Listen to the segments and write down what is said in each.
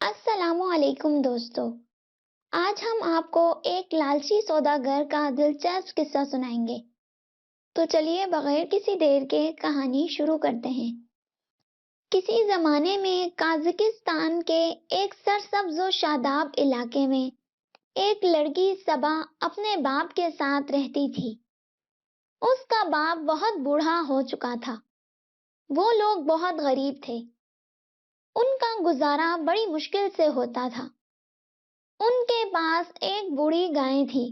السلام علیکم دوستو، آج ہم آپ کو ایک لالچی سوداگر کا دلچسپ قصہ سنائیں گے۔ تو چلیے بغیر کسی دیر کے کہانی شروع کرتے ہیں۔ کسی زمانے میں قازقستان کے ایک سرسبز و شاداب علاقے میں ایک لڑکی صبا اپنے باپ کے ساتھ رہتی تھی۔ اس کا باپ بہت بوڑھا ہو چکا تھا۔ وہ لوگ بہت غریب تھے۔ ان کا گزارا بڑی مشکل سے ہوتا تھا۔ ان کے پاس ایک بوڑھی گائے تھی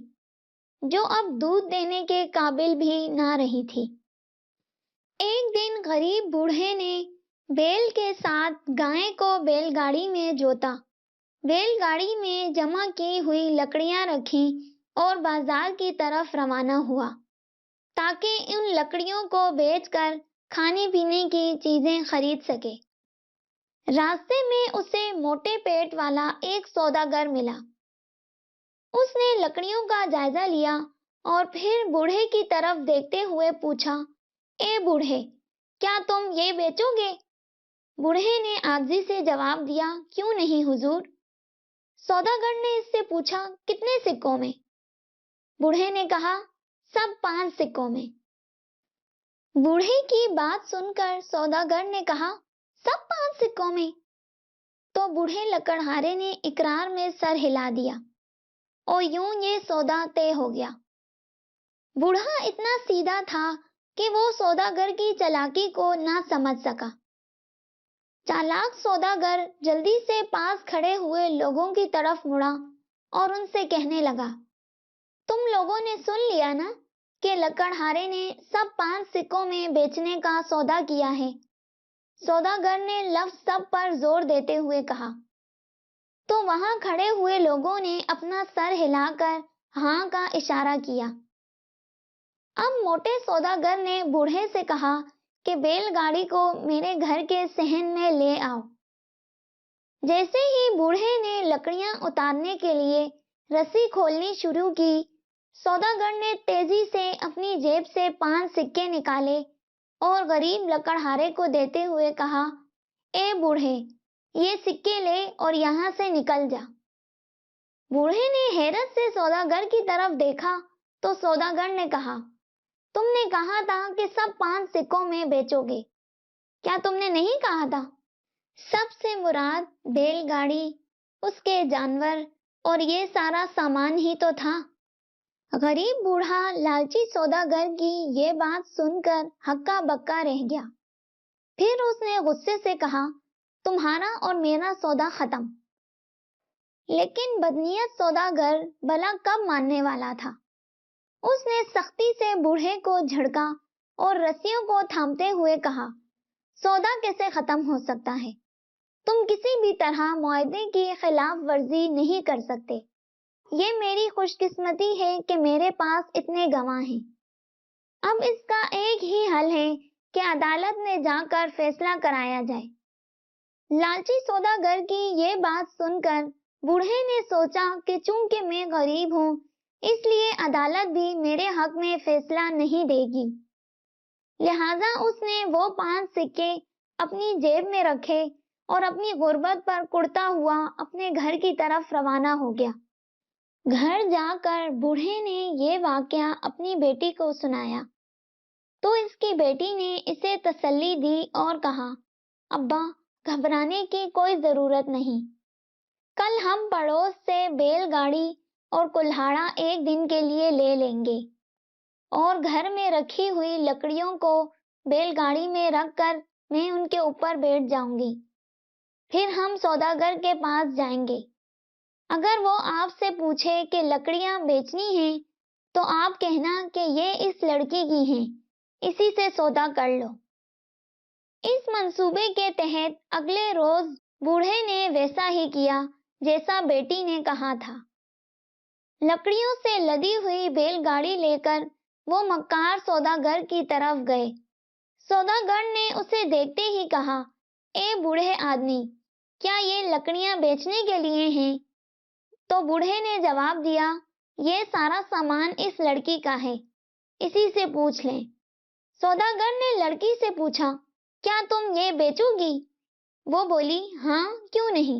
جو اب دودھ دینے کے قابل بھی نہ رہی تھی۔ ایک دن غریب بوڑھے نے بیل کے ساتھ گائے کو بیل گاڑی میں جوتا، بیل گاڑی میں جمع کی ہوئی لکڑیاں رکھیں اور بازار کی طرف روانہ ہوا تاکہ ان لکڑیوں کو بیچ کر کھانے پینے کی چیزیں خرید سکے۔ راستے میں اسے موٹے پیٹ والا ایک سوداگر ملا۔ اس نے لکڑیوں کا جائزہ لیا اور پھر بوڑھے کی طرف دیکھتے ہوئے پوچھا، اے بوڑھے، کیا تم یہ بیچو گے؟ بوڑھے نے عاجزی سے جواب دیا، کیوں نہیں حضور۔ سوداگر نے اس سے پوچھا، کتنے سکوں میں؟ بوڑھے نے کہا، سب 5 سکوں میں۔ بوڑھے کی بات سن کر سوداگر نے کہا، سب 5 سکوں میں؟ تو بوڑھے لکڑہارے نے اقرار میں سر ہلا دیا اور یوں یہ سودا طے ہو گیا۔ بوڑھا اتنا سیدھا تھا کہ وہ سوداگر کی چالاکی کو نہ سمجھ سکا۔ چالاک سوداگر جلدی سے پاس کھڑے ہوئے لوگوں کی طرف مڑا اور ان سے کہنے لگا، تم لوگوں نے سن لیا نا کہ لکڑہارے نے سب 5 سکوں میں بیچنے کا سودا کیا ہے۔ سوداگر نے لفظ سب پر زور دیتے ہوئے کہا۔ تو وہاں کھڑے ہوئے لوگوں نے اپنا سر ہلا کر ہاں کا اشارہ کیا۔ اب موٹے سوداگر نے بوڑھے سے کہا کہ بیل گاڑی کو میرے گھر کے صحن میں لے آؤ۔ جیسے ہی بوڑھے نے لکڑیاں اتارنے کے لیے رسی کھولنی شروع کی، سوداگر نے تیزی سے اپنی جیب سے 5 سکے نکالے اور غریب لکڑہارے کو دیتے ہوئے کہا، اے بوڑھے، یہ سکے لے اور یہاں سے نکل جا۔ بوڑھے نے حیرت سے سوداگر کی طرف دیکھا تو سوداگر نے کہا، تم نے کہا تھا کہ سب 5 سکوں میں بیچو گے، کیا تم نے نہیں کہا تھا؟ سب سے مراد بیل گاڑی، اس کے جانور اور یہ سارا سامان ہی تو تھا۔ غریب بوڑھا لالچی سوداگر کی یہ بات سن کر ہکا بکا رہ گیا۔ پھر اس نے غصے سے کہا، تمہارا اور میرا سودا ختم۔ لیکن بدنیت سوداگر بھلا کب ماننے والا تھا۔ اس نے سختی سے بوڑھے کو جھڑکا اور رسیوں کو تھامتے ہوئے کہا، سودا کیسے ختم ہو سکتا ہے؟ تم کسی بھی طرح معاہدے کی خلاف ورزی نہیں کر سکتے۔ یہ میری خوش قسمتی ہے کہ میرے پاس اتنے گواہ ہیں۔ اب اس کا ایک ہی حل ہے کہ عدالت میں جا کر فیصلہ کرایا جائے۔ لالچی سوداگر کی یہ بات سن کر بوڑھے نے سوچا کہ چونکہ میں غریب ہوں، اس لیے عدالت بھی میرے حق میں فیصلہ نہیں دے گی۔ لہٰذا اس نے وہ 5 سکے اپنی جیب میں رکھے اور اپنی غربت پر کڑتا ہوا اپنے گھر کی طرف روانہ ہو گیا۔ گھر جا کر بوڑھے نے یہ واقعہ اپنی بیٹی کو سنایا تو اس کی بیٹی نے اسے تسلی دی اور کہا، ابا، گھبرانے کی کوئی ضرورت نہیں۔ کل ہم پڑوس سے بیل گاڑی اور کلہاڑا ایک دن کے لیے لے لیں گے اور گھر میں رکھی ہوئی لکڑیوں کو بیل گاڑی میں رکھ کر میں ان کے اوپر بیٹھ جاؤں گی۔ پھر ہم سوداگر کے پاس جائیں گے۔ اگر وہ آپ سے پوچھے کہ لکڑیاں بیچنی ہیں تو آپ کہنا کہ یہ اس لڑکی کی ہیں، اسی سے سودا کر لو۔ اس منصوبے کے تحت اگلے روز بوڑھے نے ویسا ہی کیا جیسا بیٹی نے کہا تھا۔ لکڑیوں سے لدی ہوئی بیل گاڑی لے کر وہ مکار سوداگر کی طرف گئے۔ سوداگر نے اسے دیکھتے ہی کہا، اے بوڑھے آدمی، کیا یہ لکڑیاں بیچنے کے لیے ہیں؟ تو بوڑھے نے جواب دیا، یہ سارا سامان اس لڑکی کا ہے، اسی سے پوچھ لیں۔ سوداگر نے لڑکی سے پوچھا، کیا تم یہ بیچو گی؟ وہ بولی، ہاں، کیوں نہیں۔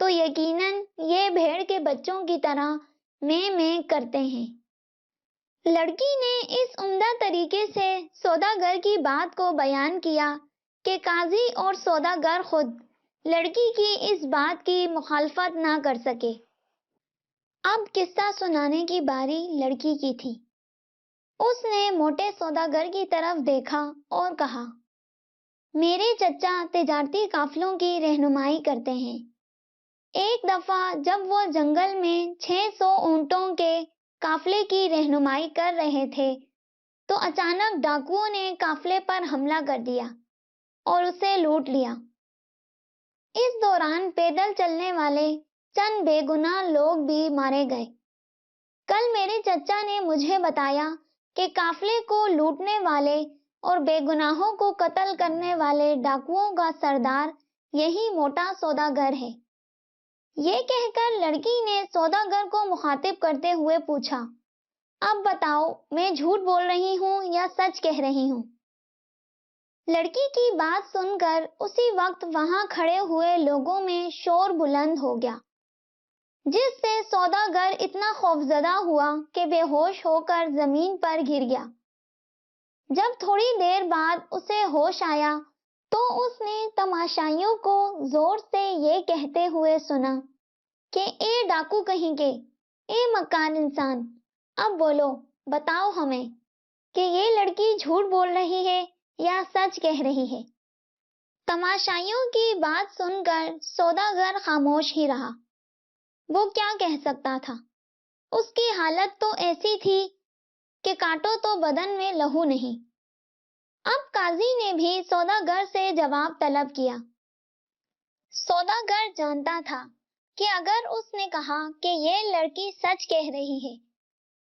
تو یقیناً یہ بھیڑ کے بچوں کی طرح میں کرتے ہیں۔ لڑکی نے اس عمدہ طریقے سے سوداگر کی بات کو بیان کیا کہ قاضی اور سوداگر خود لڑکی کی اس بات کی مخالفت نہ کر سکے۔ اب قصہ سنانے کی باری لڑکی کی تھی۔ اس نے موٹے سوداگر کی طرف دیکھا اور کہا، میرے چچا تجارتی قافلوں کی رہنمائی کرتے ہیں۔ ایک دفعہ جب وہ جنگل میں 600 اونٹوں کے قافلے کی رہنمائی کر رہے تھے تو اچانک ڈاکوؤں نے قافلے پر حملہ کر دیا اور اسے لوٹ لیا۔ اس دوران پیدل چلنے والے چند بے گناہ لوگ بھی مارے گئے۔ کل میرے چچا نے مجھے بتایا کہ قافلے کو لوٹنے والے اور بے گناہوں کو قتل کرنے والے ڈاکوؤں کا سردار یہی موٹا سوداگر ہے۔ یہ کہہ کر لڑکی نے سوداگر کو مخاطب کرتے ہوئے پوچھا، اب بتاؤ میں جھوٹ بول رہی ہوں یا سچ کہہ رہی ہوں؟ لڑکی کی بات سن کر اسی وقت وہاں کھڑے ہوئے لوگوں میں شور بلند ہو گیا، جس سے سوداگر اتنا خوفزدہ ہوا کہ بے ہوش ہو کر زمین پر گر گیا۔ جب تھوڑی دیر بعد اسے ہوش آیا تو اس نے تماشائیوں کو زور سے یہ کہتے ہوئے سنا کہ اے ڈاکو کہیں کے، اے مکار انسان، اب بولو، بتاؤ ہمیں کہ یہ لڑکی جھوٹ بول رہی ہے یا سچ کہہ رہی ہے۔ تماشائیوں کی بات سن کر سوداگر خاموش ہی رہا۔ وہ کیا کہہ سکتا تھا؟ اس کی حالت تو ایسی تھی کہ کاٹو تو بدن میں لہو نہیں۔ اب قاضی نے بھی سوداگر سے جواب طلب کیا۔ سوداگر جانتا تھا کہ اگر اس نے کہا کہ یہ لڑکی سچ کہہ رہی ہے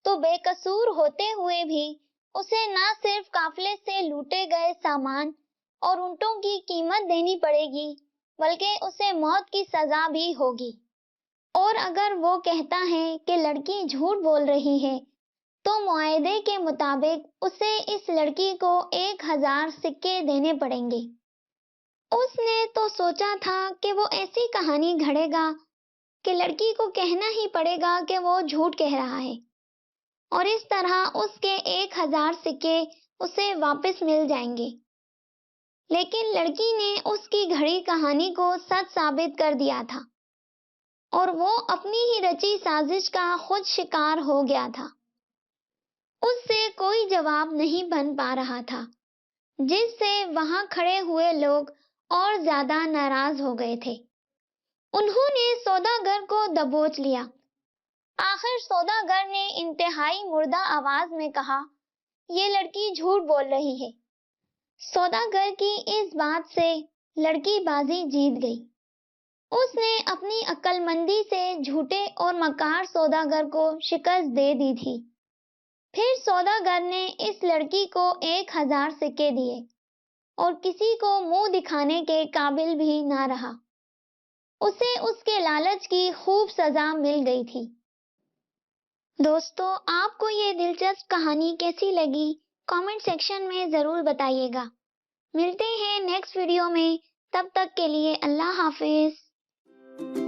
تو بے قصور ہوتے ہوئے بھی اسے نہ صرف قافلے سے لوٹے گئے سامان اور اونٹوں کی قیمت دینی پڑے گی بلکہ اسے موت کی سزا بھی ہوگی۔ اور اگر وہ کہتا ہے کہ لڑکی جھوٹ بول رہی ہے تو معاہدے کے مطابق اسے اس لڑکی کو 1000 سکے دینے پڑیں گے۔ اس نے تو سوچا تھا کہ وہ ایسی کہانی گھڑے گا کہ لڑکی کو کہنا ہی پڑے گا کہ وہ جھوٹ کہہ رہا ہے اور اس طرح اس کے 1000 سکے اسے واپس مل جائیں گے۔ لیکن لڑکی نے اس کی گھڑی کہانی کو سچ ثابت کر دیا تھا اور وہ اپنی ہی رچی سازش کا خود شکار ہو گیا تھا۔ اس سے کوئی جواب نہیں بن پا رہا تھا، جس سے وہاں کھڑے ہوئے لوگ اور زیادہ ناراض ہو گئے تھے۔ انہوں نے سوداگر کو دبوچ لیا۔ آخر سوداگر نے انتہائی مردہ آواز میں کہا، یہ لڑکی جھوٹ بول رہی ہے۔ سوداگر کی اس بات سے لڑکی بازی جیت گئی۔ اس نے اپنی عقل مندی سے جھوٹے اور مکار سوداگر کو شکست دے دی تھی۔ پھر سوداگر نے اس لڑکی کو 1000 سکے دیے اور کسی کو منہ دکھانے کے قابل بھی نہ رہا۔ اسے اس کے لالچ کی خوب سزا مل گئی تھی۔ دوستو، آپ کو یہ دلچسپ کہانی کیسی لگی؟ کامنٹ سیکشن میں ضرور بتائیے گا۔ ملتے ہیں نیکسٹ ویڈیو میں، تب تک کے لیے اللہ حافظ۔